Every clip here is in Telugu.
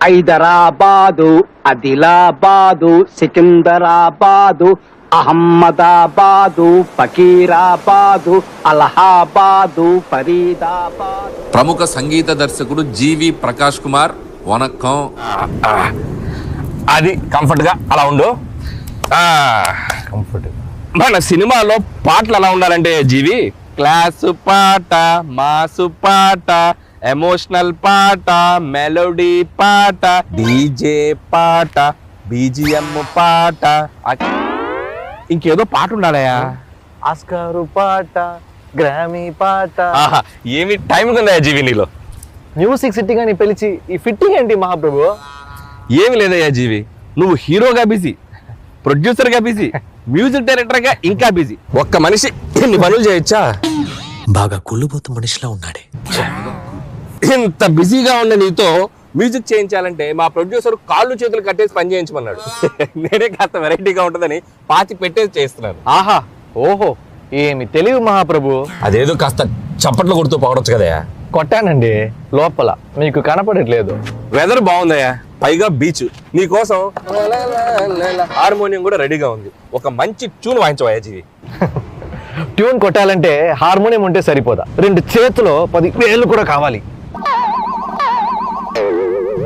హైదరాబాదు, ఆదిలాబాదు, సికింద్రాబాదు, అహ్మదాబాదు, ఫకీరాబాదు, అలహాబాదు, ఫరీదాబాదు. ప్రముఖ సంగీత దర్శకుడు జీవి ప్రకాష్ కుమార్ వనక్కం. అది కంఫర్ట్ గా అలా ఉండు. కంఫర్ట్ మన సినిమాలో పాటలు ఎలా ఉండాలంటే జీవి, క్లాసు పాట, మాసు పాట, ఎమోషనల్ పాట, మెలోడీ పాట, డీజే పాట, బీజిఎం పాట, ఇంకేదో పాట ఉండాలయా, ఆస్కారు పాట, గ్రామీ పాట. ఏమి టైం ఉందా జీవి నీలో? మ్యూజిక్ సిట్టింగ్ అని పిలిచి ఈ ఫిట్టింగ్ ఏంటి మహాప్రభు? ఏమి లేదయ్యా జీవి, నువ్వు హీరోగా బిజీ, ప్రొడ్యూసర్గా బిజీ, మ్యూజిక్ డైరెక్టర్గా ఇంకా బిజీ. ఒక్క మనిషి ఇన్ని పనులు చేయొచ్చా? బాగా కుళ్ళుబోతు మనిషిలా ఉన్నాడే. ఇంత బిజీగా ఉన్న నీతో మ్యూజిక్ చేయించాలంటే మా ప్రొడ్యూసర్ కాళ్ళు చేతులు కట్టేసి పని చేయించమన్నాడు. నేనే కాస్త వెరైటీగా ఉంటుందని పాతి పెట్టేసి చేస్తున్నాను. ఆహా, ఓహో, ఏమి తెలివి మహాప్రభు. అదేదో కాస్త చప్పట్లు కొడుతూ పోవడచ్చు కదయా. కొట్టానండి లోపల, మీకు కనపడట్లేదు. వెదర్ బాగుందయ్యా, పైగా బీచ్. నీకోసం హార్మోనియం కూడా రెడీగా ఉంది. ఒక మంచి ట్యూన్ వాయించవయ్యా జీవి. ట్యూన్ కొట్టాలంటే హార్మోనియం ఉంటే సరిపోదా, 2 చేతులు 10 వేళ్ళు కూడా కావాలి.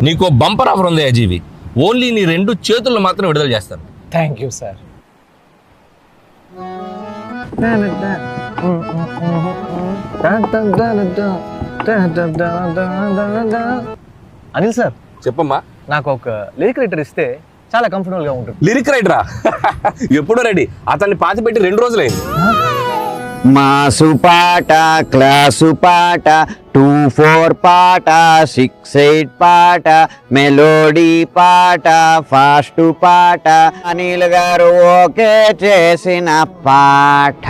నీకో బంపర్ ఆఫర్ ఉందయ్యా జీవి, ఓన్లీ నీ 2 చేతులను మాత్రం విడుదల చేస్తాను. Thank you sir. Anil sir, చెప్పమ్మా. నాకు ఒక లిరిక్ రైటర్ ఇస్తే చాలా కంఫర్టబుల్ గా ఉంటుంది. లిరిక్ రైటరా? ఎప్పుడో రెడీ. అతన్ని పాతి పెట్టి 2 రోజులైంది. మాసు పాట, క్లాసు పాట, 2-4 పాట, 6-8 పాట, మెలోడీ పాట, ఫాస్ట్ పాట, అనిల్ గారు ఓకే చేసిన పాట.